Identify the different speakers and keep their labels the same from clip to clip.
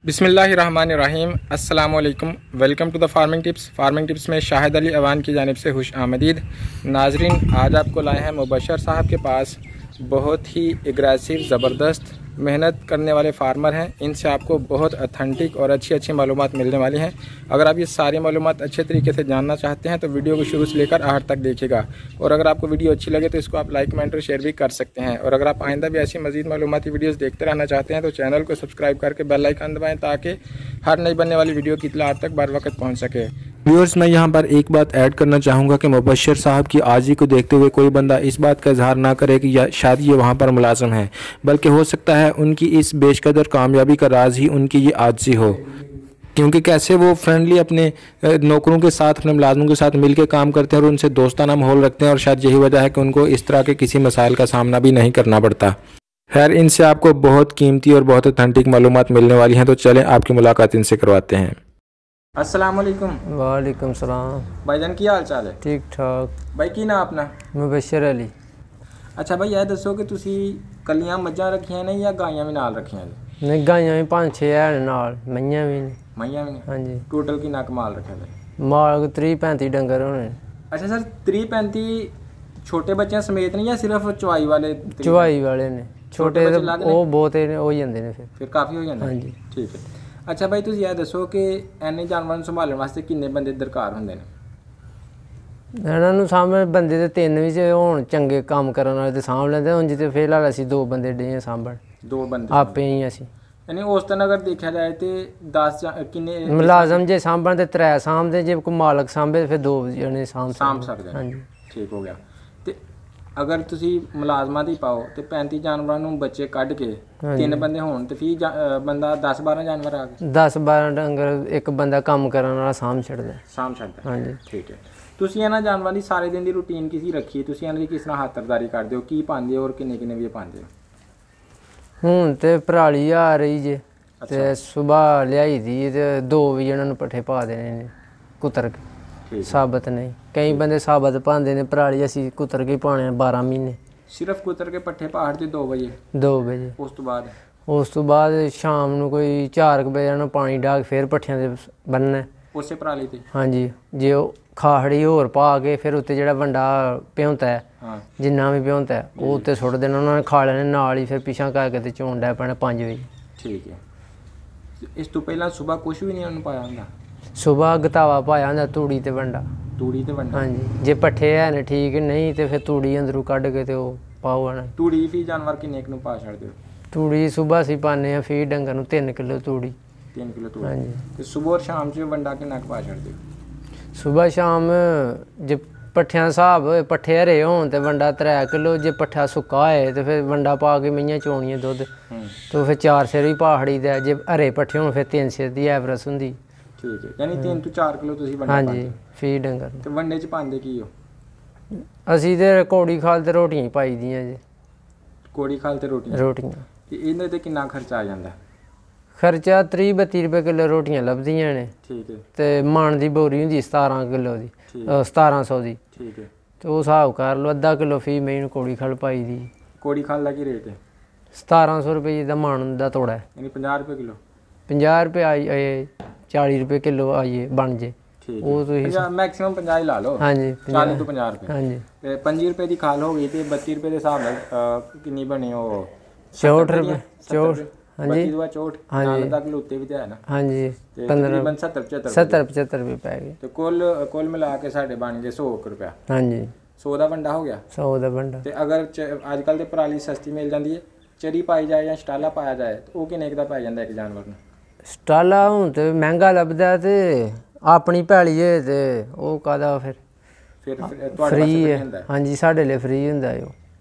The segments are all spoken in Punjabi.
Speaker 1: बिस्मिल्लाहिर्रहमानिर्रहीम अस्सलामुअलैकुम। Welcome to the farming tips में शाहिद अली अवान की जानिब से खुश आमदीद। नाजरीन, आज आपको लाए हैं मुबशर साहब के पास। बहुत ही एग्रेसिव ज़बरदस्त मेहनत करने वाले फार्मर हैं। इनसे आपको बहुत अथेंटिक और अच्छी मालूमात मिलने वाली हैं। अगर आप ये सारी मालूमात अच्छे तरीके से जानना चाहते हैं तो वीडियो को शुरू से लेकर आखिर तक देखिएगा। और अगर आपको वीडियो अच्छी लगे तो इसको आप लाइक, कमेंट और शेयर भी कर सकते हैं। और अगर आप आइंदा भी ऐसी मजीद मालूमाती वीडियोज़ देखते रहना चाहते हैं तो चैनल को सब्सक्राइब करके बेल आइकन दबाएँ ताकि हर नई बनने वाली वीडियो की इत्तला आप तक बर वक्त पहुँच सके। व्यूअर्स, मैं यहाँ पर एक बात ऐड करना चाहूँगा कि मुबशर साहब की आजी को देखते हुए कोई बंदा इस बात का इजहार ना करे कि शायद ये वहाँ पर मुलाजिम है, बल्कि हो सकता है उनकी इस बेशकदर कामयाबी का राज ही उनकी ये आजी हो। क्योंकि कैसे वो फ्रेंडली अपने नौकरों के साथ, अपने मुलाजिमों के साथ मिलकर काम करते हैं और उनसे दोस्ताना माहौल रखते हैं, और शायद यही वजह है कि उनको इस तरह के किसी मसाइल का सामना भी नहीं करना पड़ता। खैर, इनसे आपको बहुत कीमती और बहुत ऑथेंटिक मालूमात मिलने वाली हैं, तो चलें आपकी मुलाकात इनसे करवाते हैं। अस्सलाम वालेकुम।
Speaker 2: वालेकुम सलाम।
Speaker 1: भाईजान की हाल चाल है?
Speaker 2: ठीक ठाक।
Speaker 1: भाई की ना अपना?
Speaker 2: मुबशर अली।
Speaker 1: अच्छा भाई, यह दसो कि तुसी कलियां मज्जां रखियां ने या गाइयां भी नाल रखियां ने?
Speaker 2: नहीं, गाइयां भी 5-6 है नाल, मईयां भी ने।
Speaker 1: मईयां भी ने?
Speaker 2: हाँ जी।
Speaker 1: टोटल कितना कमाल रखा है?
Speaker 2: माल 30-35 डंगर होने।
Speaker 1: अच्छा सर, 30-35 छोटे बच्चों समेत नहीं या सिर्फ चवाई वाले?
Speaker 2: चवाई वाले ने, छोटे वो बहुत हो जाते हैं फिर
Speaker 1: काफ़ी हो जाते हैं।
Speaker 2: हाँ जी,
Speaker 1: ठीक है। अच्छा भाई, तुम यह दसो कि इन्ने जानवरों संभालने वास्ते किन्ने बंदे दरकार होंगे ने?
Speaker 2: इन्हों सामने बंदे तो 3 भी जे होण चंगे काम करने वाले तो सामभ लेंदे। हुण जिते फिलहाल असीं 2 बंदे डे सामभण,
Speaker 1: 2 बंदे
Speaker 2: आपे ही असीं।
Speaker 1: यानी उस दिन अगर देखा जाए तो 10 किन्ने
Speaker 2: मुलाजम जे सामभण तो 3 सामभदे, जे कोई मालक सामभे फिर 2 जने सामभ
Speaker 1: सकते। हाँ जी, ठीक हो गया। अगर तुसी मुलाजमां दी पाओ तो 35 जानवरों नूं बच्चे कढ़ के 3 बंदे होण ते फिर बंदा 10-12 जानवर आ गए।
Speaker 2: 10-12 डंगर एक बंदा काम करने वाला सामभ छड्डदा। हाँ जी,
Speaker 1: ठीक है। तुसी इन्हां जानवरां दी सारे दिन दी रूटीन किसी रखी? तुसी इन्हां दी किस तरह खातरदारी करदे हो? की पांदे हो और किन्ने भी पांदे हो?
Speaker 2: हुण ते पराली आ रही जे ते सुबह लियाई दी ते 2 भी इन्हां नूं पट्ठे पा देने ने कुतर के। साबत नहीं, कई बंदे साबत पाते हैं पराली, असीं कुतर के पाने 12 महीने। सिर्फ कुतर के पट्ठे पहाड़ से 2 बजे? 2 बजे। उस तो बाद शाम नूं कोई 4 बजे पानी डाह के फिर पट्ठियां ते बन्नना उस पराली ते। हाँ जी, जे खाहड़ी होर पा के फिर उत्ते जिहड़ा वंडा भ्योंता है, जिन्ना भी भ्योंता है वो उत्ते सुੱਟ देना। उन्होंने खा लेने नाल ही, फिर पिछां करके ते चोण डै पैना 5 बजे। ठीक है। इस तो पहला सुबह कुछ भी नहीं उन्होंने पाया हुंदा? सुबह गतावा पाया होंदा, तूड़ी ते वंडा। हाँ जी, जे पट्ठे है ने ठीक, नहीं तो फिर तूड़ी अंदरों कढ़ के तो पाओ ना। तूड़ी भी जानवर किन्ने नूं पा छड्डदे हो? तूड़ी सुबह असीं पाने आ फी डंगर नूं 3 किलो तूड़ी। 3 किलो तूड़ी। हाँ जी। ते सुबह और शाम च वंडा किन्ना पा छड्डदे हो? सुबह शाम जे पट्ठियां हिसाब होए, पट्ठे हरे होण ते वंडा 3 किलो, जे पट्ठा सुक्का होए तो फिर वंडा पा के मईयां चोणियां दुद्ध तो फिर 4 सेर भी पा खड़ीदा। जे हरे पट्ठे होण फिर 3 सेर दी एवरेज हुंदी। ठीक है, यानी 3 ਤੋਂ 4 किलो तुसीं वंडा पांदे? हाँ जी, फी डंगर। ते वंडे च पांदे की हो? असीं ते कौड़ी खाल ते रोटियां ही पाई दियां जी। कौड़ी खाल ते रोटियां ते इहदे ते किन्ना खर्चा आ जांदा? खर्चा 30-32 रुपए किलो रोटियां लभदियां ने। ठीक है। ते मन दी बोरी हुंदी 17 किलो दी, 1700 दी। ठीक है। ते ओह हिसाब कर लो, अद्धा किलो फी मई नूं कौड़ी खाल पाई दी। कौड़ी खाल दा की रेट है? 1700 रुपए दा मन दा तोड़ा है। यानी 50 रुपए किलो? 50 रुपए आई 40 रुपए किलो आइए बन जे। वो तो मैक्सिमम 50 ही ला लो। हाँ जी, 40 ਤੋਂ 50 रुपए। हाँ जी। 25 रुपए की खाल हो गई तो 32 रुपए के हिसाब नाल कितनी बनी? वो 64 रुपए। 64। हाँ जी, 64। हाँ जी, तक लुत्ते भी तो है ना। हाँ जी, 15 70-75 रुपए पै गए। तो कुल मिला के साढ़े बन गए 100 रुपया। हाँ जी, 100 ਦਾ ਵੰਡਾ ਹੋ ਗਿਆ। 100 ਦਾ ਵੰਡਾ। ਤੇ ਅਗਰ ਅੱਜ ਕੱਲ ਤੇ ਪਰਾਲੀ ਸਸਤੀ ਮਿਲ ਜਾਂਦੀ ਹੈ, ਚਰੀ ਪਾਈ ਜਾਏ ਜਾਂ ਸਟਾਲਾ ਪਾਇਆ ਜਾਏ ਤਾਂ ਉਹ ਕਿੰਨੇ ਦਾ ਪੈ ਜਾਂਦਾ ਇੱਕ ਜਾਨਵਰ ਨੂੰ? ਸਟਾਲਾ ਹੁਣ ਤੇ ਮਹਿੰਗਾ ਲੱਭਦਾ ਤੇ ਆਪਣੀ ਭੈਲੀ ਹੈ ਤੇ ਉਹ ਕਾਹਦਾ ਫਿਰ ਤੁਹਾਡੇ ਫ੍ਰੀ ਹੈ। ਹਾਂਜੀ, ਸਾਡੇ ਲਈ ਫ੍ਰੀ ਹੁੰਦਾ ਉਹ।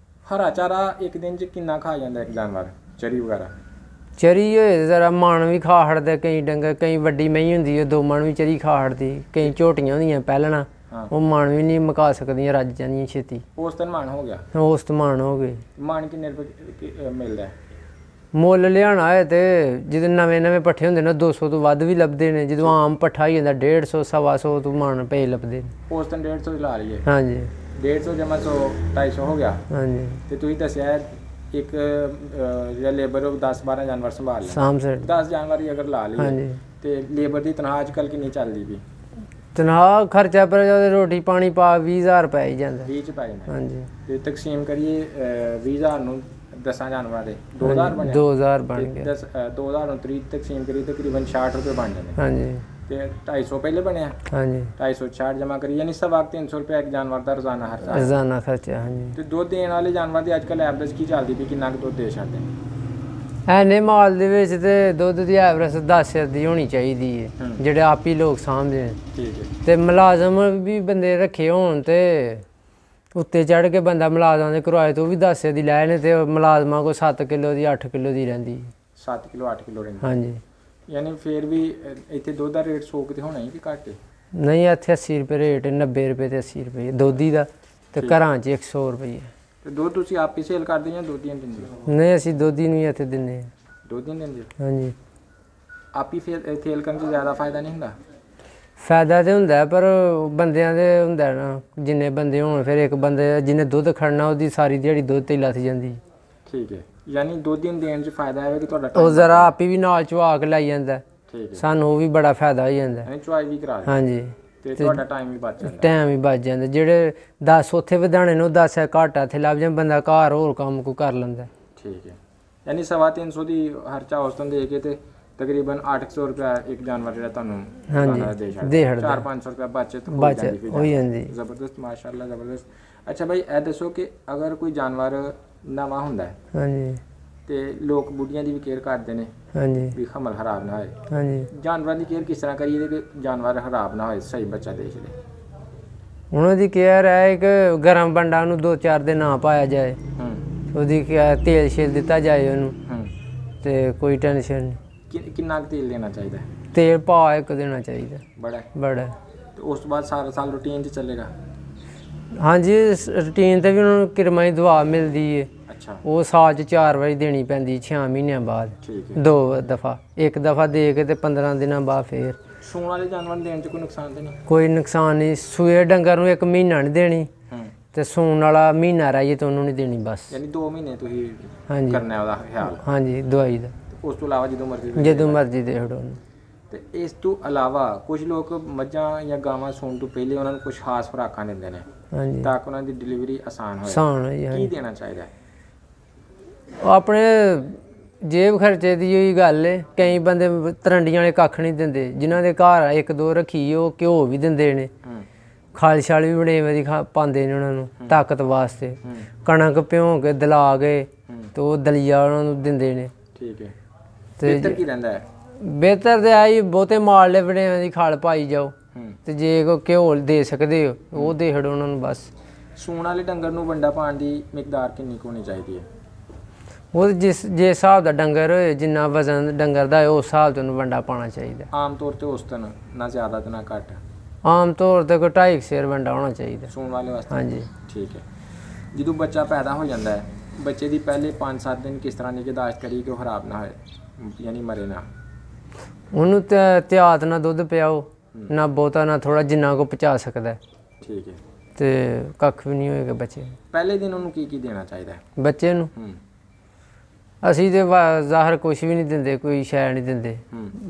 Speaker 2: ਹਰਾ ਚਾਰਾ ਇੱਕ ਦਿਨ 'ਚ ਕਿੰਨਾ ਖਾ ਜਾਂਦਾ ਇੱਕ ਜਾਨਵਰ, ਚਰੀ ਵਗੈਰਾ? ਚਰੀ ਹੋਏ ਜ਼ਰਾ ਮਣ ਵੀ ਖਾ ਹਟਦਾ, ਕਈ ਡੰਗਰ, ਕਈ ਵੱਡੀ ਮਹੀਂ ਹੁੰਦੀ ਹੈ 2 ਮਣ ਵੀ ਚਰੀ ਖਾ ਹਟਦੀ, ਕਈ ਝੋਟੀਆਂ ਹੁੰਦੀਆਂ ਪਹਿਲਣਾ ਉਹ ਮਣ ਵੀ ਨਹੀਂ ਮੁਕਾ ਸਕਦੀਆਂ, ਰੱਜ ਜਾਂਦੀਆਂ ਛੇਤੀ। ਉਸ ਤੋਂ ਮਣ ਹੋ ਗਿਆ? ਉਸ ਤੋਂ ਮਣ ਹੋ ਗਏ। ਮਣ ਕਿੰਨੇ ਰੁਪਏ ਮਿਲਦਾ? ਮੁੱਲ ਲਿਆਉਣਾ ਹੈ ਤੇ ਜਦੋਂ ਨਵੇਂ ਪੱਠੇ ਹੁੰਦੇ ਨੇ 200 ਤੋਂ ਵੱਧ ਵੀ ਲੱਭਦੇ ਨੇ। ਜਦੋਂ ਆਮ ਪੱਠਾ ਹੀ ਹੁੰਦਾ 150 125 ਤੋਂ ਮਣ ਪਏ ਲੱਭਦੇ ਨੇ। ਉਸ ਤੋਂ 150 ਲਾ ਲਈਏ। ਹਾਂਜੀ, 150 ਜਮਾ 100 250 ਹੋ ਗਿਆ। ਹਾਂਜੀ। ਤੇ ਤੁਸੀਂ ਦੱਸਿਆ
Speaker 1: ਇੱਕ ਜਿਹੜਾ ਲੇਬਰ ਉਹ 10-12 ਜਾਨਵਰ ਸੰਭਾਲ ਲੈ,
Speaker 2: ਸਾਂਭ ਸਕਦੇ
Speaker 1: 10 ਜਾਨਵਰ ਹੀ ਅਗਰ ਲਾ ਲਈਏ
Speaker 2: ਹਾਂਜੀ
Speaker 1: ਤੇ ਲੇਬਰ ਦੀ ਤਨਖਾਹ ਅੱਜ ਕੱਲ੍ਹ ਕਿੰਨੀ ਚੱਲਦੀ ਵੀ?
Speaker 2: ਤਨਖਾਹ ਖਰਚਾ ਪਰ ਜਦੋਂ ਰੋਟੀ ਪਾਣੀ ਪਾ 20,000 ਰੁਪਏ ਹੀ ਜਾਂਦਾ
Speaker 1: 20 ਚ ਪੈ ਜਾਂਦਾ।
Speaker 2: ਹਾਂਜੀ
Speaker 1: ਤੇ ਤਕਸੀਮ ਕਰੀਏ 20,000 ਨੂੰ 10 ਜਾਨਵਰਾਂ ਦੇ 2,000 ਬਣਿਆ।
Speaker 2: 2,000 ਬਣ ਗਿਆ
Speaker 1: 2000 ਨੂੰ 30 ਤਕਸੀਮ ਕਰੀਏ ਤਕਰੀਬਨ 66 ਰੁਪਏ ਬਣ ਜਾਂਦੇ
Speaker 2: ਹਾਂਜੀ
Speaker 1: ਤੇ 250 ਪਹਿਲੇ ਬਣਿਆ,
Speaker 2: ਹਾਂਜੀ
Speaker 1: 250 ਜਮ੍ਹਾਂ ਕਰੀ ਯਾਨੀ ਸਵਾ 300 ਰੁਪਏ ਇੱਕ ਜਾਨਵਰ ਦਾ ਰੋਜ਼ਾਨਾ ਖਰਚਾ।
Speaker 2: ਰੋਜ਼ਾਨਾ ਖਰਚਾ ਹਾਂਜੀ।
Speaker 1: ਤੇ ਦੁੱਧ ਦੇਣ ਵਾਲੇ ਜਾਨਵਰ ਦੀ ਅੱਜ ਕੱਲ੍ਹ ਐਵਰੇਜ ਕੀ ਚੱਲਦੀ ਵੀ ਕਿੰਨਾ ਕੁ ਦੁੱਧ ਦੇ ਛੱਡਦੇ ਨੇ?
Speaker 2: ਐਨੇ ਮਾਲ ਦੇ ਵਿੱਚ ਤੇ ਦੁੱਧ ਦੀ ਐਵਰੇਜ 10 ਦੀ ਹੋਣੀ ਚਾਹੀਦੀ ਹੈ ਜਿਹੜੇ ਆਪ ਹੀ ਲੋਕ ਸਾਂਭਦੇ ਨੇ।
Speaker 1: ਠੀਕ ਹੈ।
Speaker 2: ਤੇ ਮੁਲਾਜ਼ਮ ਵੀ ਬੰਦੇ ਰੱਖੇ ਹੋਣ ਤੇ ਉੱਤੇ ਚੜ੍ਹ ਕੇ ਬੰਦਾ ਮੁਲਾਜ਼ਮਾਂ ਦੇ ਕਿਰਾਏ ਤੋਂ ਵੀ 10 ਦੀ ਲੈ ਨੇ ਤੇ ਮੁਲਾਜ਼ਮਾਂ ਕੋਲ 7 ਕਿਲੋ ਦੀ 8 ਕਿਲੋ ਦੀ ਰਹਿੰਦੀ
Speaker 1: 7 ਕਿਲੋ 8 ਕਿਲੋ ਰਹਿੰਦੀ
Speaker 2: ਹਾਂਜੀ।
Speaker 1: ਯਾਨੀ ਫਿਰ ਵੀ ਇੱਥੇ ਦੁੱਧ ਦਾ ਰੇਟ 100 ਕਿਤੇ ਹੋਣਾ ਹੀ ਕਿ ਘੱਟ?
Speaker 2: ਨਹੀਂ ਇੱਥੇ 80 ਰੁਪਏ ਰੇਟ 90 ਰੁਪਏ ਤੇ 80 ਰੁਪਏ ਦੋਧੀ ਦਾ ਤੇ ਘਰਾਂ 'ਚ 100 ਰੁਪਏ।
Speaker 1: ਤੇ ਦੁੱਧ ਤੁਸੀਂ ਆਪ ਹੀ ਸੇਲ ਕਰਦੇ ਜਾਂ ਦੋਧੀਆਂ ਦਿੰਦੇ ਹੋ?
Speaker 2: ਨਹੀਂ ਅਸੀਂ ਦੋਧੀ ਨੂੰ ਹੀ ਇੱਥੇ ਦਿੰਦੇ ਹਾਂ।
Speaker 1: ਦੋਧੀਆਂ ਦਿੰਦੇ ਹੋ?
Speaker 2: ਹਾਂਜੀ।
Speaker 1: ਆਪ ਹੀ ਸੇਲ ਕਰਨ 'ਚ ਜ਼ਿਆਦਾ ਫਾਇਦਾ ਨਹੀਂ ਹੁੰਦਾ?
Speaker 2: ਫਾਇਦਾ ਤੇ ਹੁੰਦਾ ਪਰ ਬੰਦਿਆਂ ਦੇ ਹੁੰਦਾ ਨਾ, ਜਿੰਨੇ ਬੰਦੇ ਹੋਣ ਫਿਰ ਇੱਕ ਬੰਦੇ ਜਿਹਨੇ ਦੁੱਧ ਖੜਨਾ ਉਹਦੀ ਸਾਰੀ ਦਿਹਾੜੀ ਦੁੱਧ ਤੇ ਲੱਥ ਜਾਂਦੀ।
Speaker 1: ਠੀਕ ਹੈ। ਯਾਨੀ ਦੋਧੀ ਨੂੰ ਦੇਣ 'ਚ ਫਾਇਦਾ ਹੈ ਕਿ ਤੁਹਾਡਾ
Speaker 2: ਉਹ ਜ਼ਰਾ ਆਪ ਹੀ ਵੀ ਨਾਲ ਚੁਆ ਕੇ ਲਾਈ ਜਾਂਦਾ।
Speaker 1: ਠੀਕ ਹੈ।
Speaker 2: ਸਾਨੂੰ ਉਹ ਵੀ ਬੜਾ ਫਾਇਦਾ ਹੋ ਜਾਂਦਾ।
Speaker 1: ਯਾਨੀ ਚੁਆਈ ਵੀ ਕਰਾ ਦਿੰਦੇ
Speaker 2: ਹਾਂਜੀ
Speaker 1: ਤੇ ਤੁਹਾਡਾ ਟਾਈਮ ਵੀ ਬਚ ਜਾਂਦਾ।
Speaker 2: ਟਾਈਮ ਵੀ ਬਚ ਜਾਂਦਾ। ਜਿਹੜੇ 10 ਉੱਥੇ ਵਧਾਣੇ ਨੂੰ 10 ਘਾਟਾ ਇੱਥੇ ਲੱਭ ਜਾਂਦਾ ਬੰਦਾ ਘਰ ਹੋਰ ਕੰਮ ਕੋ ਕਰ ਲੈਂਦਾ।
Speaker 1: ਠੀਕ ਹੈ। ਯਾਨੀ 350 ਦੀ ਖਰਚਾ ਔਸਤਨ ਦੇ ਕੇ ਤੇ ਤਕਰੀਬਨ 800 ਰੁਪਇਆ ਇੱਕ ਜਾਨਵਰ ਜਿਹੜਾ ਤੁਹਾਨੂੰ
Speaker 2: ਹਾਂਜੀ ਦੇ ਹੜਦਾ
Speaker 1: 400-500 ਰੁਪਇਆ ਬਚਤ
Speaker 2: ਹੋ ਜਾਂਦੀ।
Speaker 1: ਜ਼ਬਰਦਸਤ ਮਾਸ਼ਾਅੱਲਾ ਜ਼ਬਰਦਸਤ। ਅੱਛਾ ਭਾਈ ਇਹ ਦੱਸੋ ਕਿ ਅਗਰ ਕੋਈ ਜਾਨਵਰ ਨਵਾਂ ਹੁੰਦਾ ਹੈ
Speaker 2: ਹਾਂਜੀ
Speaker 1: ਤੇ ਲੋਕ ਬੁੱਢੀਆਂ ਦੀ ਵੀ ਕੇਅਰ ਕਰਦੇ ਨੇ
Speaker 2: ਹਾਂਜੀ
Speaker 1: ਵੀ ਹਮਲ ਖਰਾਬ ਨਾ ਹੋਏ,
Speaker 2: ਹਾਂਜੀ।
Speaker 1: ਜਾਨਵਰਾਂ ਦੀ ਕੇਅਰ ਕਿਸ ਤਰ੍ਹਾਂ ਕਰੀਏ ਕਿ ਜਾਨਵਰ ਖਰਾਬ ਨਾ ਹੋਏ, ਸਹੀ ਬੱਚਾ ਦੇ ਛੜੇ?
Speaker 2: ਉਹਨਾਂ ਦੀ ਕੇਅਰ ਹੈ ਕਿ ਗਰਮ ਬੰਡਾ ਨੂੰ 2-4 ਦਿਨ ਨਾ ਪਾਇਆ ਜਾਏ, ਉਹਦੀ ਤੇਲ ਛਿਲ ਦਿੱਤਾ ਜਾਏ ਉਹਨੂੰ ਤੇ ਕੋਈ ਟੈਨਸ਼ਨ ਨਹੀਂ।
Speaker 1: ਕਿੰਨਾ ਕੁ ਤੇਲ ਦੇਣਾ ਚਾਹੀਦਾ?
Speaker 2: ਤੇਲ ਪਾ ਇੱਕ ਦੇਣਾ ਚਾਹੀਦਾ
Speaker 1: ਬੜਾ ਤੇ ਉਸ ਤੋਂ ਬਾਅਦ ਸਾਰਾ ਸਾਲ ਰੂਟੀਨ 'ਚ ਚੱਲੇਗਾ? ਹਾਂਜੀ
Speaker 2: ਰੂਟੀਨ ਤੇ ਵੀ ਉਹਨਾਂ ਨੂੰ ਕਿਰਮਾ ਦੀ ਦਵਾ ਮਿਲਦੀ ਹੈ।
Speaker 1: ਅੱਛਾ।
Speaker 2: ਉਹ ਸਾਲ 'ਚ 4 ਵਾਰੀ ਦੇਣੀ ਪੈਂਦੀ 6 ਮਹੀਨਿਆਂ ਬਾਅਦ।
Speaker 1: ਠੀਕ ਹੈ।
Speaker 2: 2 ਦਫਾ, ਇੱਕ ਦਫਾ ਦੇ ਕੇ ਤੇ 15 ਦਿਨਾਂ ਬਾਅਦ ਫੇਰ।
Speaker 1: ਸੂਣ ਵਾਲੇ ਜਾਨਵਰ ਦੇਣ 'ਚ ਕੋਈ ਨੁਕਸਾਨ ਤਾਂ ਨਹੀਂ?
Speaker 2: ਕੋਈ ਨੁਕਸਾਨ ਨਹੀਂ। ਸੂਏ ਡੰਗਰ ਨੂੰ 1 ਮਹੀਨਾ ਨਹੀਂ ਦੇਣੀ ਤੇ ਸੂਣ ਵਾਲਾ ਮਹੀਨਾ ਰਹਿ ਤਾਂ ਉਹਨੂੰ ਨਹੀਂ ਦੇਣੀ ਬਸ।
Speaker 1: ਯਾਨੀ 2 ਮਹੀਨੇ ਤੁਸੀਂ
Speaker 2: ਹਾਂਜੀ
Speaker 1: ਕਰਨਾ ਉਹਦਾ ਖਿਆਲ? ਹਾਂਜੀ
Speaker 2: ਦਵਾਈ ਦਾ।
Speaker 1: ਉਸ ਤੋਂ ਇਲਾਵਾ ਜਦੋਂ ਮਰਜ਼ੀ
Speaker 2: ਦੇ ਹੜੋ।
Speaker 1: ਤੇ ਇਸ ਤੋਂ ਇਲਾਵਾ ਕੁਝ ਲੋਕ ਮੱਝਾਂ ਜਾਂ ਗਾਵਾਂ ਸੂਣ ਤੋਂ ਪਹਿਲੇ ਉਹਨਾਂ ਨੂੰ ਕੁਝ ਖਾਸ ਖੁਰਾਕਾਂ ਦਿੰਦੇ ਨੇ
Speaker 2: ਹਾਂਜੀ
Speaker 1: ਤਾਂ ਕਿ ਉਹਨਾਂ ਦੀ ਡਿਲੀਵਰੀ ਆਸਾਨ ਹੋਏ। ਕੀ ਦੇਣਾ ਚਾਹੀਦਾ?
Speaker 2: ਆਪਣੇ ਜੇਬ ਖਰਚੇ ਦੀ ਹੋਈ ਗੱਲ ਹੈ। ਕਈ ਬੰਦੇ ਤਰੰਡੀਆਂ ਵਾਲੇ ਕੱਖ ਨਹੀਂ ਦਿੰਦੇ, ਜਿਨ੍ਹਾਂ ਦੇ ਘਰ 1-2 ਰੱਖੀ ਉਹ ਘਿਓ ਵੀ ਦਿੰਦੇ ਨੇ, ਖਾਲ ਛਾਲ ਵੀ ਬਣੇਵੇਂ ਦੀ ਪਾਉਂਦੇ ਨੇ ਉਹਨਾਂ ਨੂੰ ਤਾਕਤ ਵਾਸਤੇ। ਕਣਕ ਭਿਉਂ ਕੇ ਦਲਾ ਕੇ ਤੇ ਉਹ ਦਲੀਆ ਉਹਨਾਂ ਨੂੰ ਦਿੰਦੇ ਨੇ।
Speaker 1: ਠੀਕ ਹੈ।
Speaker 2: ਤੇ
Speaker 1: ਬਿਹਤਰ ਕੀ ਰਹਿੰਦਾ ਹੈ?
Speaker 2: ਬਿਹਤਰ ਤੇ ਆਈ ਬਹੁਤੇ ਮਾਲ ਬਣੇਵੇਂ ਦੀ ਖਾਲ ਪਾਈ ਜਾਓ ਤੇ ਜੇ ਕੋਈ ਘਿਓ ਦੇ ਸਕਦੇ ਹੋ ਉਹ ਦੇ ਹੜੋ ਉਹਨਾਂ ਨੂੰ ਬਸ।
Speaker 1: ਸੂਣ ਵਾਲੇ ਡੰਗਰ ਨੂੰ ਵੰਡਾ ਪਾਉਣ ਦੀ ਮਿਕਦਾਰ ਕਿੰਨੀ ਕੁ ਹੋਣੀ ਚਾਹੀਦੀ ਹੈ?
Speaker 2: ਉਹ ਜੇ ਹਿਸਾਬ ਦਾ ਡੰਗਰ ਹੋਏ, ਜਿੰਨਾ ਵਜ਼ਨ ਡੰਗਰ ਦਾ ਉਸ ਹਿਸਾਬ ਤੋਂ ਉਹਨੂੰ ਵੰਡਾ ਪਾਉਣਾ ਚਾਹੀਦਾ।
Speaker 1: ਆਮ ਤੌਰ ਤੇ ਔਸਤਨ ਨਾ ਜ਼ਿਆਦਾ ਤੇ ਨਾ ਘੱਟ?
Speaker 2: ਆਮ ਤੌਰ ਤੇ ਕੋਈ 2.5 ਸੇਰ ਵੰਡਾ ਹੋਣਾ ਚਾਹੀਦਾ
Speaker 1: ਸੂਣ ਵਾਲੇ ਵਾਸਤੇ? ਹਾਂਜੀ। ਠੀਕ ਹੈ। ਜਦੋਂ ਬੱਚਾ ਪੈਦਾ ਹੋ ਜਾਂਦਾ ਹੈ, ਬੱਚੇ ਦੀ ਪਹਿਲੇ 5-7 ਦਿਨ ਕਿਸ ਤਰ੍ਹਾਂ ਨਿਗਹਦਾਸ਼ਤ ਕਰੀ ਕਿ ਉਹ ਖਰਾਬ ਨਾ ਹੋਏ ਯਾਨੀ ਮਰੇ ਨਾ?
Speaker 2: ਉਹਨੂੰ ਤਿਆਤ ਨਾ ਦੁੱਧ ਪਿਆਓ, ਨਾ ਬਹੁਤਾ ਨਾ ਥੋੜਾ, ਜਿੰਨਾ ਕੋ ਪਚਾ ਸਕਦਾ। ਠੀਕ ਹੈ। ਤੇ ਕੱਖ ਵੀ ਨਹੀਂ ਹੋਏਗਾ ਬੱਚੇ। ਪਹਿਲੇ ਦਿਨ ਉਹਨੂੰ ਕੀ ਦੇਣਾ ਚਾਹੀਦਾ ਬੱਚੇ ਨੂੰ? ਅਸੀਂ ਤੇ ਜ਼ਾਹਰ ਕੁਛ ਵੀ ਨਹੀਂ ਦਿੰਦੇ, ਕੋਈ ਸ਼ੈ ਨਹੀਂ ਦਿੰਦੇ।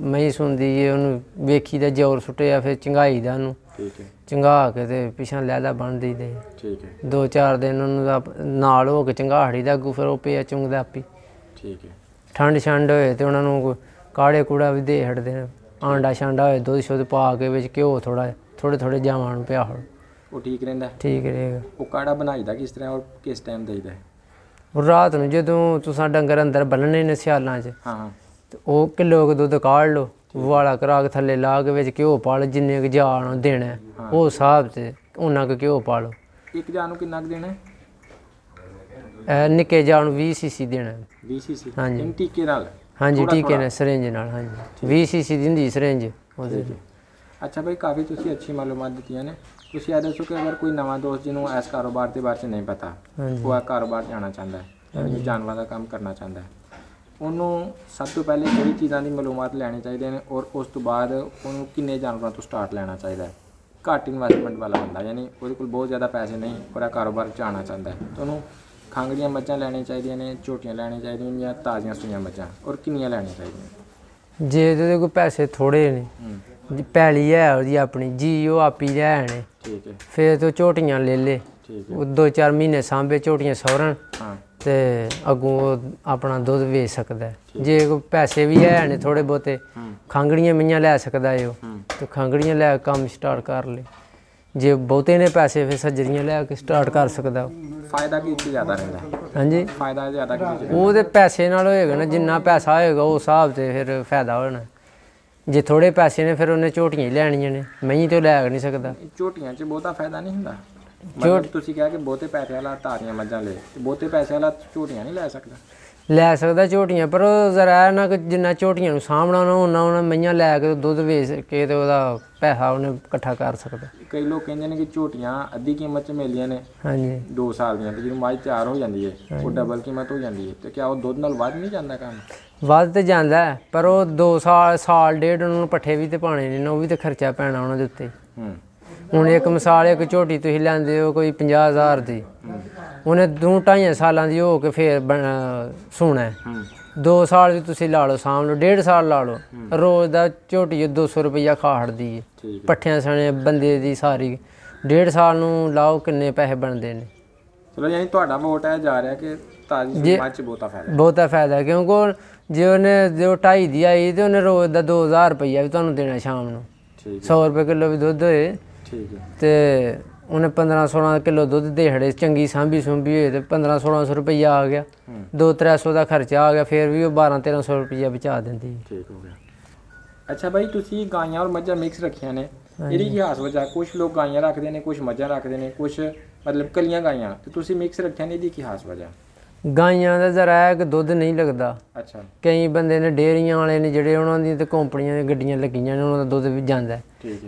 Speaker 2: ਮਹੀਂ ਸੁਣਦੀ ਏ ਉਹਨੂੰ ਵੇਖੀ ਦਾ ਜ਼ੋਰ ਸੁੱਟਿਆ ਫਿਰ ਚੰਗਾਈ ਦਾ ਉਹਨੂੰ। ਠੀਕ ਹੈ। ਚੰਗਾ ਕੇ ਤੇ ਪਿਛਾਂ ਲੈਦਾ ਬਣ ਦਈਦੇ। ਠੀਕ ਹੈ। 2-4 ਦਿਨ ਉਹਨੂੰ ਨਾਲ ਹੋ ਕੇ ਚੰਗਾਹੜੀ ਦਾ ਅੱਗੂ ਫਿਰ ਉਹ ਪਿਆ ਚੁੰਗਦਾ ਆਪੀ। ਠੀਕ ਹੈ। ਠੰਡ ਛੰਡ ਹੋਏ ਤੇ ਉਹਨਾਂ ਨੂੰ ਕਾੜੇ ਕੂੜਾ ਵੀ ਦੇ ਹਟਦੇ ਨੇ। ਆਂਡਾ ਛਾਂਡਾ ਹੋਏ ਦੁੱਧ ਸ਼ੁੱਧ ਪਾ ਕੇ ਵਿੱਚ ਘਿਓ ਥੋੜੇ ਜਾਵਾਂ ਨੂੰ ਪਿਆ ਹੜ। ਉਹ ਠੀਕ ਰਹਿੰਦਾ? ਠੀਕ ਰਹੇਗਾ। ਉਹ ਕਾੜਾ ਬਣਾਈਦਾ ਕਿਸ ਤਰ੍ਹਾਂ ਔਰ ਕਿਸ ਟਾਈਮ ਦੇਈਦਾ? ਰਾਤ ਨੂੰ ਜਦੋਂ ਤੁਸੀਂ ਡੰਗਰ ਅੰਦਰ ਬੰਨਣੇ ਨੇ ਸਿਆਲਾਂ 'ਚ ਤੇ ਉਹ ਕਿਲੋ ਦੁੱਧ ਕਾੜ ਲਓ, ਵਾਲਾ ਕਰਾ ਕੇ ਥੱਲੇ ਲਾ ਕੇ ਵਿੱਚ ਘਿਓ ਪਾ ਲਓ, ਜਿੰਨੇ ਕੁ ਜਾਨ ਦੇਣਾ ਉਹ ਹਿਸਾਬ 'ਚ ਉਹਨਾਂ ਕੁ ਘਿਓ ਪਾ ਲਓ। ਇੱਕ ਜਾਨ ਨੂੰ ਕਿੰਨਾ ਕੁ ਦੇਣਾ? ਨਿੱਕੇ ਜਾਨ ਨੂੰ 20 cc ਦੇਣਾ। 20 cc? ਹਾਂਜੀ। ਟੀਕੇ ਨਾਲ? ਹਾਂਜੀ ਟੀਕੇ ਨਾਲ, ਸਿਰਿੰਜ ਨਾਲ। ਹਾਂਜੀ 20 cc ਦੀ ਹੁੰਦੀ ਸਿਰਿੰਜ ਉਹਦੇ। ਅੱਛਾ ਭਾਈ, ਕਾਫੀ ਤੁਸੀਂ ਅੱਛੀ ਮਾਲੂਮਾਤ ਦਿੱਤੀਆਂ ਨੇ। ਤੁਸੀਂ ਇਹ ਦੱਸੋ ਕਿ ਅਗਰ ਕੋਈ ਨਵਾਂ ਦੋਸਤ ਜਿਹਨੂੰ ਇਸ ਕਾਰੋਬਾਰ ਦੇ ਬਾਰੇ 'ਚ ਨਹੀਂ ਪਤਾ, ਉਹ ਇਹ ਕਾਰੋਬਾਰ ਜਾਣਾ ਚਾਹੁੰਦਾ ਹੈ, ਜਾਨਵਰਾਂ ਦਾ ਕੰਮ ਕਰਨਾ ਚਾਹੁੰਦਾ ਹੈ, ਉਹਨੂੰ ਸਭ ਤੋਂ ਪਹਿਲੇ ਕਿਹੜੀ ਚੀਜ਼ਾਂ ਦੀ ਮਾਲੂਮਾਤ ਲੈਣੀ ਚਾਹੀਦੀਆਂ ਨੇ ਔਰ ਉਸ ਤੋਂ ਬਾਅਦ ਉਹਨੂੰ ਕਿੰਨੇ ਜਾਨਵਰਾਂ ਤੋਂ ਸਟਾਰਟ ਲੈਣਾ ਚਾਹੀਦਾ ਹੈ? ਘੱਟ ਇਨਵੈਸਟਮੈਂਟ ਵਾਲਾ ਬੰਦਾ, ਯਾਨੀ ਉਹਦੇ ਕੋਲ ਬਹੁਤ ਜ਼ਿਆਦਾ ਪੈਸੇ ਨਹੀਂ, ਪਰ ਇਹ ਕਾਰੋਬਾਰ 'ਚ ਆਉਣਾ ਚਾਹੁੰਦਾ ਹੈ, ਤਾਂ ਉਹਨੂੰ
Speaker 1: ਖਾਂਗੜੀਆਂ ਮੱਝਾਂ ਲੈਣੀਆਂ ਚਾਹੀਦੀਆਂ ਨੇ, ਝੋਟੀਆਂ ਲੈਣੀਆਂ ਚਾਹੀਦੀਆਂ ਜਾਂ ਤਾਜ਼ੀਆਂ ਸੂਈਆਂ ਮੱਝਾਂ, ਔਰ ਕਿੰਨੀਆਂ ਲੈਣੀਆਂ ਚਾਹੀਦੀਆਂ?
Speaker 2: ਜੇ ਇਹਦੇ ਕੋਈ ਪੈਸੇ ਥੋੜੇ ਨੇ, ਪੈਲੀ ਹੈ ਉਹਦੀ ਆਪਣੀ ਜੀ, ਉਹ ਆਪੀ ਲੈਣੇ,
Speaker 1: ਠੀਕ ਹੈ,
Speaker 2: ਫਿਰ ਤੋਂ ਝੋਟੀਆਂ ਲੈ ਲੇ,
Speaker 1: ਠੀਕ ਹੈ,
Speaker 2: ਉਹ 2-4 ਮਹੀਨੇ ਸਾਂਭੇ ਝੋਟੀਆਂ ਸੌਰਨ
Speaker 1: ਹਾਂ,
Speaker 2: ਤੇ ਅੱਗੋਂ ਉਹ ਆਪਣਾ ਦੁੱਧ ਵੇਚ ਸਕਦਾ। ਜੇ ਕੋਈ ਪੈਸੇ ਵੀ ਹੈ ਨੇ ਥੋੜੇ ਬਹੁਤੇ, ਖਾਂਗੜੀਆਂ ਮਈਆਂ ਲੈ ਸਕਦਾ ਏ ਉਹ, ਤੇ ਖਾਂਗੜੀਆਂ ਲੈ ਕੇ ਕੰਮ ਸਟਾਰਟ ਕਰ ਲੇ। ਜੇ ਬਹੁਤੇ ਨੇ ਪੈਸੇ ਫਿਰ ਸੱਜਰੀਆਂ ਲੈ ਕੇ ਸਟਾਰਟ ਕਰ ਸਕਦਾ ਉਹ।
Speaker 1: ਫਾਇਦਾ ਕੀ ਚ ਜ਼ਿਆਦਾ ਰਹਿੰਦਾ?
Speaker 2: ਹਾਂਜੀ,
Speaker 1: ਫਾਇਦਾ ਜ਼ਿਆਦਾ ਕੀ?
Speaker 2: ਉਹਦੇ ਪੈਸੇ ਨਾਲ ਹੋਏਗਾ ਨਾ, ਜਿੰਨਾ ਪੈਸਾ ਹੋਏਗਾ ਉਸ ਹਿਸਾਬ ਤੇ ਫਿਰ ਫਾਇਦਾ ਹੋਣਾ। ਜੇ ਥੋੜੇ ਪੈਸੇ ਨੇ ਫਿਰ ਉਹਨੇ ਝੋਟੀਆਂ ਹੀ ਲੈਣੀਆਂ ਨੇ, ਮਹੀਂ ਤੋਂ ਲੈ ਨਹੀਂ ਸਕਦਾ।
Speaker 1: ਝੋਟੀਆਂ 'ਚ ਬਹੁਤਾ ਫਾਇਦਾ ਨਹੀਂ ਹੁੰਦਾ? ਮਤਲਬ ਤੁਸੀਂ ਕਿਹਾ ਕਿ ਬਹੁਤੇ ਪੈਸੇ ਵਾਲਾ ਤਾਜ਼ੀਆਂ ਮੱਝਾਂ ਲੈ, ਤੇ ਬਹੁਤੇ ਪੈਸੇ ਵਾਲਾ ਝੋਟੀਆਂ ਨਹੀਂ ਲੈ ਸਕਦਾ?
Speaker 2: ਲੈ ਸਕਦਾ ਝੋਟੀਆਂ, ਪਰ ਉਹ ਜ਼ਰਾ ਨਾ ਕਿ ਜਿੰਨਾ ਝੋਟੀਆਂ ਨੂੰ ਸਾਂਭਣਾ ਉਹਨਾਂ ਮਈਆਂ ਲੈ ਕੇ ਦੁੱਧ ਵੇਚ ਕੇ ਤੇ ਉਹਦਾ ਪੈਸਾ ਉਹਨੇ ਇਕੱਠਾ ਕਰ ਸਕਦਾ।
Speaker 1: ਕਈ ਲੋਕ ਕਹਿੰਦੇ ਨੇ ਕਿ ਝੋਟੀਆਂ ਅੱਧੀ ਕੀਮਤ 'ਚ ਮਿਲਦੀਆਂ ਨੇ
Speaker 2: ਹਾਂਜੀ
Speaker 1: 2 ਸਾਲ ਦੀਆਂ, ਤੇ ਜਦੋਂ ਮੱਝ ਤਿਆਰ ਹੋ ਜਾਂਦੀ ਹੈ ਉਹ ਡਬਲ ਕੀਮਤ ਹੋ ਜਾਂਦੀ ਹੈ, ਤੇ ਕਿਆ ਉਹ ਦੁੱਧ ਨਾਲ ਵੱਧ ਨਹੀਂ ਜਾਂਦਾ ਕੰਮ?
Speaker 2: ਵੱਧ ਤੇ ਜਾਂਦਾ, ਪਰ ਉਹ 2 ਸਾਲ ਡੇਢ ਉਹਨਾਂ ਨੂੰ ਪੱਠੇ ਵੀ ਤੇ ਪਾਣੇ ਨੇ, ਉਹ ਵੀ ਤੇ ਖਰਚਾ ਪੈਣਾ ਉਹਨਾਂ ਦੇ ਉੱਤੇ। ਹੁਣ ਇੱਕ ਮਿਸਾਲ, ਇੱਕ ਝੋਟੀ ਤੁਸੀਂ ਲੈਂਦੇ ਹੋ ਕੋਈ 50,000 ਦੀ, ਉਹਨੇ 2-2.5 ਸਾਲਾਂ ਦੀ ਹੋ ਕੇ ਫੇਰ ਸੋਣਾ, 2 ਸਾਲ ਵੀ ਤੁਸੀਂ ਲਾ ਲਓ, ਸਾਂਭ ਲਓ, 1.5 ਸਾਲ ਲਾ ਲਓ, ਰੋਜ਼ ਦਾ ਝੋਟੀ 200 ਰੁਪਈਆ ਖਾ ਹਟਦੀ ਹੈ ਪੱਠਿਆਂ ਸਣੇ ਬੰਦੇ ਦੀ ਸਾਰੀ। 1.5 ਸਾਲ ਨੂੰ ਲਾਓ ਕਿੰਨੇ ਪੈਸੇ ਬਣਦੇ ਨੇ।
Speaker 1: ਚਲੋ ਯਾਨੀ ਤੁਹਾਡਾ ਵੋਟ ਹੈ ਜਾ ਰਿਹਾ ਕਿ ਤਾਜ਼ੀ ਮੱਝ 'ਚ ਬਹੁਤਾ ਫਾਇਦਾ?
Speaker 2: ਬਹੁਤਾ ਫਾਇਦਾ, ਕਿਉਂਕਿ ਜੇ ਉਹਨੇ ਜੋ 2.5 ਦੀ ਆਈ ਤੇ ਉਹਨੇ ਰੋਜ਼ ਦਾ 2,000 ਰੁਪਈਆ ਵੀ ਤੁਹਾਨੂੰ ਦੇਣਾ ਸ਼ਾਮ ਨੂੰ। 100 ਰੁਪਏ ਕਿਲੋ ਵੀ ਦੁੱਧ ਹੋਏ ਤੇ ਉਹਨੇ 1500-1600 ਕਿਲੋ ਦੁੱਧ ਦੇਹੜੇ, ਚੰਗੀ ਸਾਂਭੀ ਸੁੰਭੀ ਹੋਏ ਤੇ 1500-1600 ਰੁਪਈਆ ਆ ਗਿਆ, 200-300 ਦਾ ਖਰਚਾ ਆ ਗਿਆ, ਫਿਰ ਵੀ ਉਹ 1200-1300 ਰੁਪਈਆ ਬਚਾ ਦਿੰਦੀ।
Speaker 1: ਠੀਕ ਹੋ ਗਿਆ। ਅੱਛਾ ਬਾਈ, ਤੁਸੀਂ ਗਾਈਆਂ ਔਰ ਮੱਝਾਂ ਮਿਕਸ ਰੱਖੀਆਂ ਨੇ, ਇਹਦੀ ਕੀ ਖਾਸ ਵਜ੍ਹਾ? ਕੁਝ ਲੋਕ ਗਾਈਆਂ ਰੱਖਦੇ ਨੇ, ਕੁਝ ਮੱਝਾਂ ਰੱਖਦੇ ਨੇ, ਕੁਝ ਮਤਲਬ ਕੱਲੀਆਂ ਗਾਈਆਂ, ਤੇ ਤੁਸੀਂ ਮਿਕਸ ਰੱਖਿਆ ਨੇ, ਇਹਦੀ ਕੀ ਖਾਸ ਵਜ੍ਹਾ?
Speaker 2: ਗਾਈਆਂ ਦਾ ਜ਼ਰਾ ਹੈ ਕਿ ਦੁੱਧ ਨਹੀਂ ਲੱਗਦਾ।
Speaker 1: ਅੱਛਾ, ਕਈ
Speaker 2: ਬੰਦੇ ਨੇ ਡੇਅਰੀਆਂ ਵਾਲੇ ਨੇ ਜਿਹੜੇ, ਉਹਨਾਂ ਦੀ ਤੇ ਕੰਪਨੀਆਂ ਦੀਆਂ ਗੱਡੀਆਂ ਲੱਗੀਆਂ ਨੇ, ਉਹਨਾਂ ਦਾ ਦੁੱਧ ਵੀ ਜਾਂਦਾ।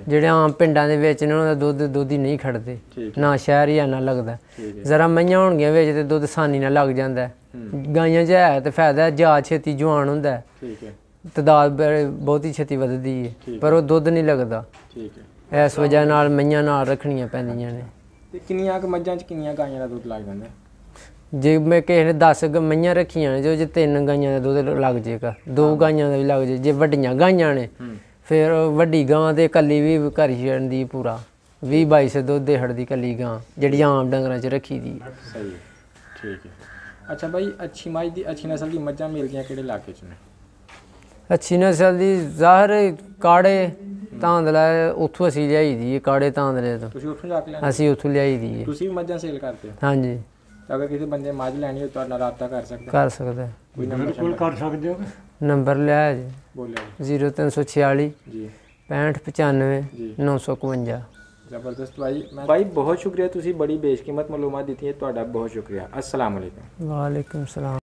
Speaker 2: ਜਿਹੜੇ ਆਮ ਪਿੰਡਾਂ ਦੇ ਵਿੱਚ ਨੇ ਉਹਨਾਂ ਦਾ ਦੁੱਧ ਹੀ ਨਹੀਂ ਖੜਦੇ, ਨਾ ਸ਼ਹਿਰ ਹੀ ਇੰਨਾ ਲੱਗਦਾ। ਜ਼ਰਾ ਮਈਆਂ ਹੋਣਗੀਆਂ ਵਿੱਚ ਤੇ ਦੁੱਧ ਆਸਾਨੀ ਨਾਲ ਲੱਗ ਜਾਂਦਾ। ਗਾਈਆਂ 'ਚ ਹੈ ਤੇ ਫਾਇਦਾ, ਜਾ ਛੇਤੀ ਜਵਾਨ ਹੁੰਦਾ, ਤਾਦਾਦ ਬਹੁਤੀ ਛੇਤੀ ਵੱਧਦੀ ਹੈ, ਪਰ ਉਹ ਦੁੱਧ ਨਹੀਂ ਲੱਗਦਾ। ਇਸ ਵਜ੍ਹਾ ਨਾਲ ਮਈਆਂ ਨਾਲ ਰੱਖਣੀਆਂ ਪੈਂਦੀਆਂ ਨੇ।
Speaker 1: ਤੇ ਕਿੰਨੀਆਂ ਕੁ ਮੱਝਾਂ 'ਚ ਕਿੰਨੀਆਂ ਗਾਈਆਂ ਦਾ ਦੁੱਧ ਲੱਗ ਜਾਂਦਾ?
Speaker 2: ਜੇ ਮੈਂ ਕਿਸੇ ਨੇ 10 ਮਈਆਂ ਰੱਖੀਆਂ ਨੇ, ਜੇ 3 ਗਾਈਆਂ ਦਾ ਦੁੱਧ ਲੱਗ ਜਾਏਗਾ, 2 ਗਾਈਆਂ ਦਾ ਵੀ ਲੱਗ ਜਾਏ। ਜੇ ਵੱਡੀਆਂ ਗਾਈਆਂ ਨੇ ਫਿਰ ਵੱਡੀ ਗਾਂ ਤੇ ਇਕੱਲੀ ਵੀ ਘਰ ਛੱਡਦੀ ਪੂਰਾ 20-22 ਦੁੱਧ ਦੇ ਹੜਦੀ ਇਕੱਲੀ ਗਾਂ, ਜਿਹੜੀ ਆਮ ਡੰਗਰਾਂ 'ਚ ਰੱਖੀ ਦੀ।
Speaker 1: ਸਹੀ, ਠੀਕ ਹੈ। ਅੱਛਾ ਬਾਈ, ਅੱਛੀ ਮੱਝ ਦੀ, ਅੱਛੀ ਨਸਲ ਦੀ ਮੱਝਾਂ ਮਿਲਦੀਆਂ ਕਿਹੜੇ ਇਲਾਕੇ 'ਚ ਨੇ?
Speaker 2: ਅੱਛੀ ਨਸਲ ਦੀ ਜ਼ਾਹਰ ਕਾੜੇ ਤਾਂਦਲਾ, ਉੱਥੋਂ ਅਸੀਂ ਲਿਆਈ ਦੀ ਹੈ, ਕਾੜੇ ਤਾਂਦਲੇ ਤੋਂ।
Speaker 1: ਤੁਸੀਂ ਉੱਥੋਂ ਜਾ ਕੇ ਲੈਂਦੇ?
Speaker 2: ਅਸੀਂ ਉੱਥੋਂ ਲਿਆਈ ਦੀ ਹੈ।
Speaker 1: ਤੁਸੀਂ ਵੀ ਮੱਝਾਂ ਸੇਲ ਕਰਦੇ ਹੋ?
Speaker 2: ਹਾਂਜੀ।
Speaker 1: ਅਗਰ ਕਿਸੇ ਬੰਦੇ ਮੱਝ ਲੈਣੀ ਹੋਵੇ ਤੁਹਾਡੇ ਨਾਲ ਰਾਬਤਾ ਕਰ ਸਕਦਾ?
Speaker 2: ਕਰ ਸਕਦਾ।
Speaker 1: ਕੋਈ ਨੰਬਰ
Speaker 3: ਕਰ ਸਕਦੇ ਹੋ?
Speaker 2: ਨੰਬਰ ਲਿਆ ਜੀ,
Speaker 1: ਬੋਲਿਓ।
Speaker 2: 0346
Speaker 1: ਜੀ
Speaker 2: 6595
Speaker 1: ਜੀ
Speaker 2: 951।
Speaker 1: ਜ਼ਬਰਦਸਤ ਭਾਈ ਬਹੁਤ ਸ਼ੁਕਰੀਆ, ਤੁਸੀਂ ਬੜੀ ਬੇਸ਼ਕੀਮਤ ਮਾਲੂਮਾਤ ਦਿੱਤੀ ਹੈ, ਤੁਹਾਡਾ ਬਹੁਤ ਸ਼ੁਕਰੀਆ। अस्सलाम वालेकुम।
Speaker 2: वालेकुम सलाम।